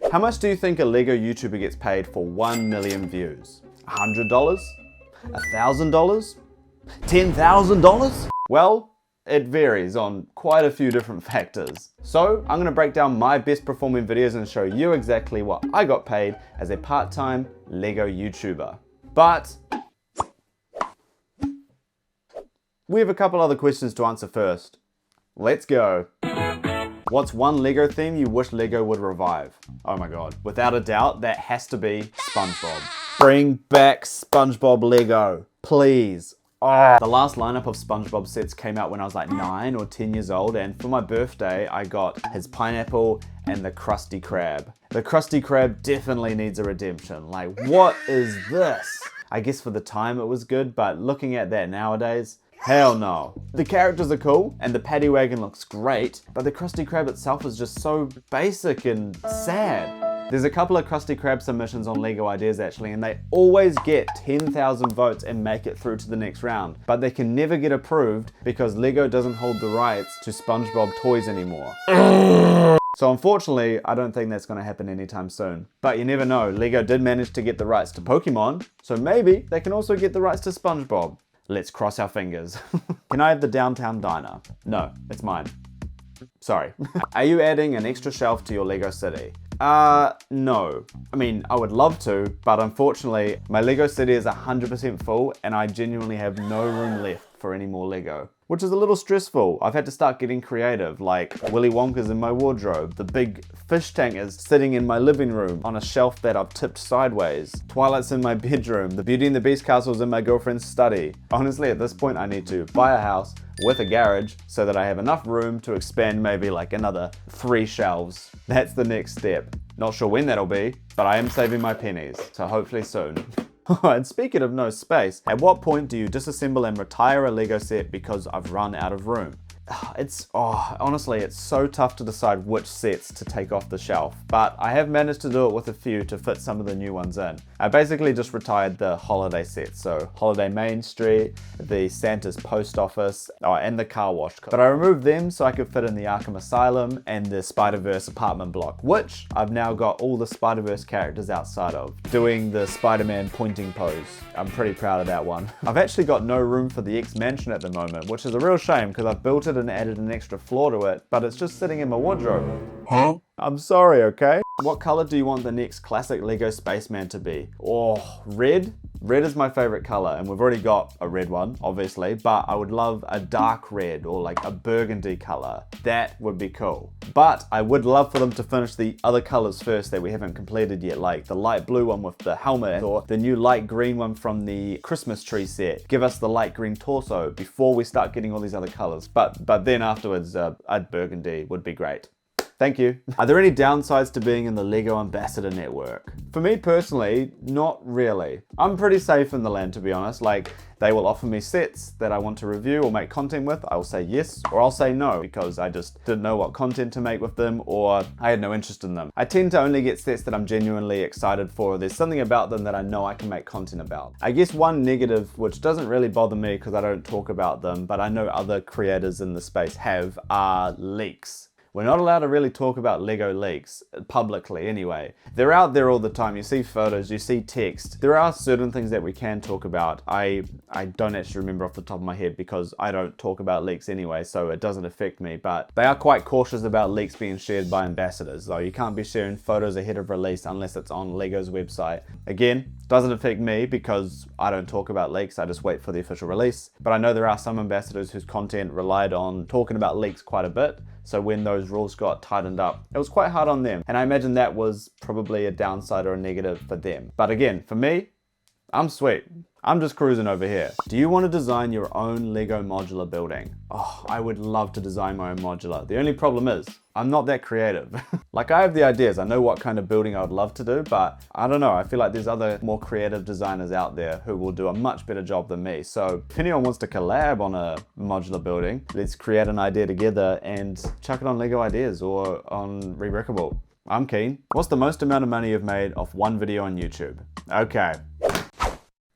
How much do you think a Lego YouTuber gets paid for 1 million views? $100? $1,000? $10,000? Well, it varies on quite a few different factors. So I'm gonna break down my best performing videos and show you exactly what I got paid as a part-time Lego YouTuber. But we have a couple other questions to answer first. Let's go. What's one Lego theme you wish Lego would revive? Oh my god, without a doubt, that has to be SpongeBob. Bring back SpongeBob Lego, please. Oh. The last lineup of SpongeBob sets came out when I was like 9 or 10 years old, and for my birthday I got his pineapple and the Krusty Krab. The Krusty Krab definitely needs a redemption. Like, what is this? I guess for the time it was good, but looking at that nowadays, hell no. The characters are cool and the paddy wagon looks great, but the Krusty Krab itself is just so basic and sad. There's a couple of Krusty Krab submissions on Lego Ideas actually, and they always get 10,000 votes and make it through to the next round. But they can never get approved because Lego doesn't hold the rights to SpongeBob toys anymore. So unfortunately, I don't think that's gonna happen anytime soon. But you never know, Lego did manage to get the rights to Pokemon, so maybe they can also get the rights to SpongeBob. Let's cross our fingers. Can I have the downtown diner? No, it's mine. Sorry. Are you adding an extra shelf to your Lego city? No. I mean, I would love to, but unfortunately, my Lego city is 100% full and I genuinely have no room left for any more Lego, which is a little stressful. I've had to start getting creative, like Willy Wonka's in my wardrobe, the big fish tank is sitting in my living room on a shelf that I've tipped sideways, Twilight's in my bedroom, the Beauty and the Beast castle's in my girlfriend's study. Honestly, at this point, I need to buy a house with a garage so that I have enough room to expand maybe like another 3 shelves. That's the next step. Not sure when that'll be, but I am saving my pennies, so hopefully soon. And speaking of no space, at what point do you disassemble and retire a Lego set because I've run out of room? Honestly, it's so tough to decide which sets to take off the shelf, but I have managed to do it with a few to fit some of the new ones in. I basically just retired the holiday sets, so Holiday Main Street, the Santa's Post Office, and the car wash. But I removed them so I could fit in the Arkham Asylum and the Spider-Verse apartment block, which I've now got all the Spider-Verse characters outside of, doing the Spider-Man pointing pose. I'm pretty proud of that one. I've actually got no room for the X-Mansion at the moment, which is a real shame because I've built it and added an extra floor to it, but it's just sitting in my wardrobe. Huh? I'm sorry, okay? What color do you want the next classic Lego Spaceman to be? Oh, red? Red is my favorite color, and we've already got a red one, obviously, but I would love a dark red or like a burgundy color. That would be cool. But I would love for them to finish the other colors first that we haven't completed yet, like the light blue one with the helmet or the new light green one from the Christmas tree set. Give us the light green torso before we start getting all these other colors. But then afterwards, a burgundy would be great. Thank you. Are there any downsides to being in the Lego Ambassador Network? For me personally, not really. I'm pretty safe in the land, to be honest. Like, they will offer me sets that I want to review or make content with. I will say yes, or I'll say no, because I just didn't know what content to make with them, or I had no interest in them. I tend to only get sets that I'm genuinely excited for. There's something about them that I know I can make content about. I guess one negative, which doesn't really bother me because I don't talk about them, but I know other creators in the space have, are leaks. We're not allowed to really talk about Lego leaks, publicly anyway. They're out there all the time. You see photos, you see text. There are certain things that we can talk about. I don't actually remember off the top of my head because I don't talk about leaks anyway, so it doesn't affect me. But they are quite cautious about leaks being shared by ambassadors, though. You can't be sharing photos ahead of release unless it's on Lego's website. Again, doesn't affect me because I don't talk about leaks, I just wait for the official release. But I know there are some ambassadors whose content relied on talking about leaks quite a bit. So when those rules got tightened up, it was quite hard on them. And I imagine that was probably a downside or a negative for them. But again, for me, I'm sweet. I'm just cruising over here. Do you want to design your own Lego modular building? Oh, I would love to design my own modular. The only problem is, I'm not that creative. Like, I have the ideas, I know what kind of building I would love to do, but I don't know, I feel like there's other more creative designers out there who will do a much better job than me. So if anyone wants to collab on a modular building, let's create an idea together and chuck it on Lego Ideas or on Brickworld. I'm keen. What's the most amount of money you've made off one video on YouTube? Okay.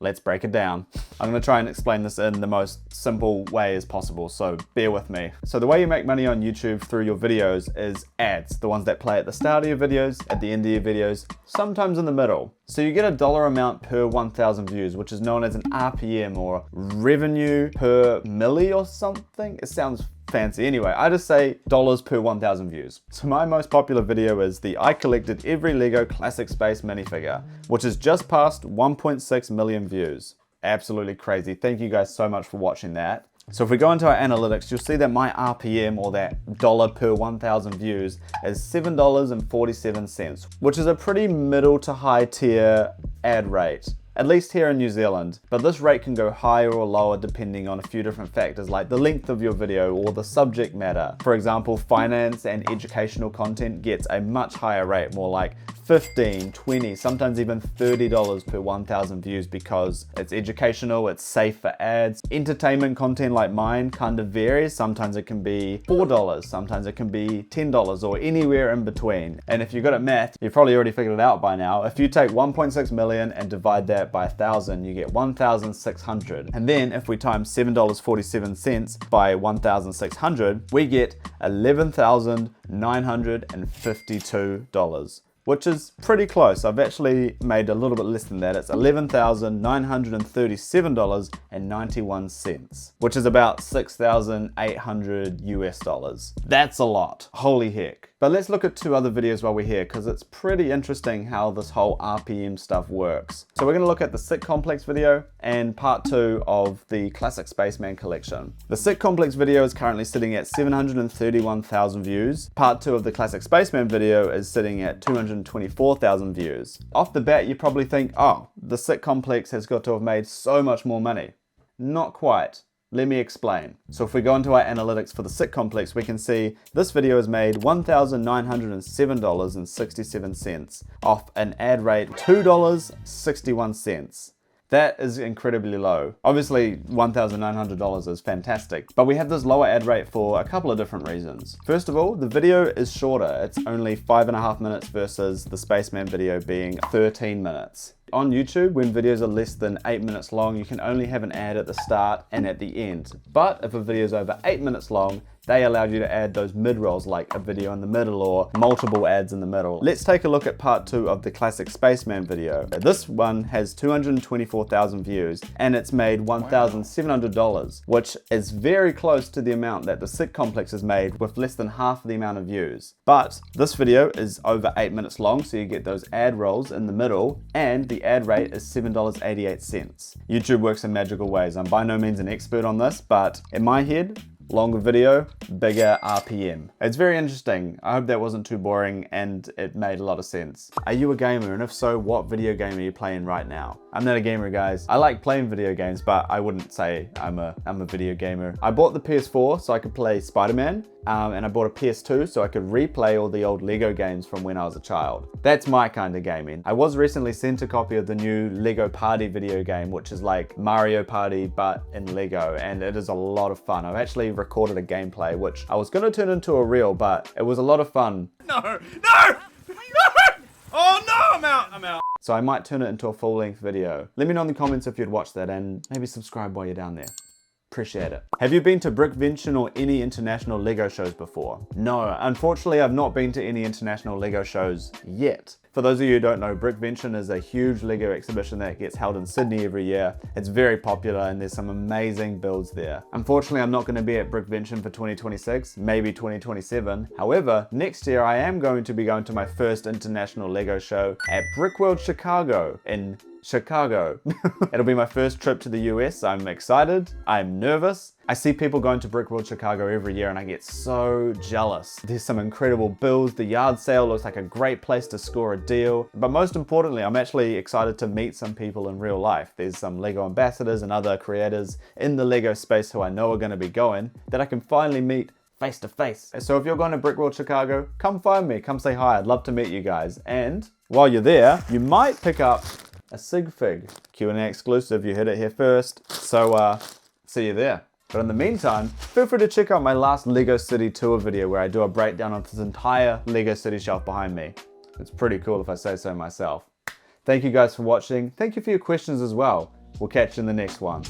Let's break it down. I'm gonna try and explain this in the most simple way as possible, so bear with me. So the way you make money on YouTube through your videos is ads, the ones that play at the start of your videos, at the end of your videos, sometimes in the middle. So you get a dollar amount per 1,000 views, which is known as an RPM or revenue per milli or something. It sounds fancy. Anyway, I just say dollars per 1,000 views. So my most popular video is the I collected every Lego classic space minifigure, which has just passed 1.6 million views. Absolutely crazy. Thank you guys so much for watching that. So if we go into our analytics, you'll see that my RPM, or that dollar per 1,000 views, is $7.47, which is a pretty middle to high tier ad rate, at least here in New Zealand. But this rate can go higher or lower depending on a few different factors like the length of your video or the subject matter. For example, finance and educational content gets a much higher rate, more like $15, $20, sometimes even $30 per 1,000 views because it's educational, it's safe for ads. Entertainment content like mine kind of varies. Sometimes it can be $4, sometimes it can be $10 or anywhere in between. And if you're good at math, you've probably already figured it out by now. If you take 1.6 million and divide that by 1,000, you get 1,600. And then if we times $7.47 by 1,600, we get $11,952. Which is pretty close. I've actually made a little bit less than that. It's $11,937.91, which is about 6,800 US dollars. That's a lot. Holy heck. But let's look at two other videos while we're here, because it's pretty interesting how this whole RPM stuff works. So we're going to look at the Sick Complex video and part 2 of the Classic Spaceman collection. The Sick Complex video is currently sitting at 731,000 views. Part 2 of the Classic Spaceman video is sitting at 224,000 views. Off the bat, you probably think, oh, the Sick Complex has got to have made so much more money. Not quite. Let me explain. So if we go into our analytics for the Sick Complex, we can see this video has made $1,907.67 off an ad rate of $2.61. That is incredibly low. Obviously, $1,900 is fantastic, but we have this lower ad rate for a couple of different reasons. First of all, the video is shorter. It's only 5.5 minutes versus the Spaceman video being 13 minutes. On YouTube, when videos are less than 8 minutes long, you can only have an ad at the start and at the end. But if a video is over 8 minutes long, they allow you to add those mid-rolls like a video in the middle or multiple ads in the middle. Let's take a look at part 2 of the Classic Spaceman video. This one has 224,000 views and it's made $1,700, which is very close to the amount that the Sick Complex has made with less than half the amount of views. But this video is over 8 minutes long, so you get those ad rolls in the middle, and the ad rate is $7.88. YouTube works in magical ways. I'm by no means an expert on this, but in my head, longer video, bigger RPM. It's very interesting. I hope that wasn't too boring and it made a lot of sense. Are you a gamer? And if so, what video game are you playing right now? I'm not a gamer, guys. I like playing video games, but I wouldn't say I'm a video gamer. I bought the PS4 so I could play Spider-Man, and I bought a PS2 so I could replay all the old Lego games from when I was a child. That's my kind of gaming. I was recently sent a copy of the new Lego Party video game, which is like Mario Party but in Lego, and it is a lot of fun. I've actually recorded a gameplay which I was going to turn into a reel, but it was a lot of fun. No! No! No! Oh no! I'm out! So I might turn it into a full-length video. Let me know in the comments if you'd watch that, and maybe subscribe while you're down there. Appreciate it. Have you been to Brickvention or any international Lego shows before? No, unfortunately I've not been to any international Lego shows yet. For those of you who don't know, Brickvention is a huge Lego exhibition that gets held in Sydney every year. It's very popular and there's some amazing builds there. Unfortunately, I'm not going to be at Brickvention for 2026, maybe 2027. However, next year I am going to be going to my first international Lego show at Brickworld Chicago in Chicago. It'll be my first trip to the US. I'm excited. I'm nervous. I see people going to Brickworld Chicago every year and I get so jealous. There's some incredible builds. The yard sale looks like a great place to score a deal. But most importantly, I'm actually excited to meet some people in real life. There's some Lego ambassadors and other creators in the Lego space who I know are going to be going that I can finally meet face to face. So if you're going to Brickworld Chicago, come find me, come say hi. I'd love to meet you guys. And while you're there, you might pick up a sig fig. Q&A exclusive, you heard it here first. So see you there. But in the meantime, feel free to check out my last Lego City tour video where I do a breakdown of this entire Lego City shelf behind me. It's pretty cool if I say so myself. Thank you guys for watching. Thank you for your questions as well. We'll catch you in the next one.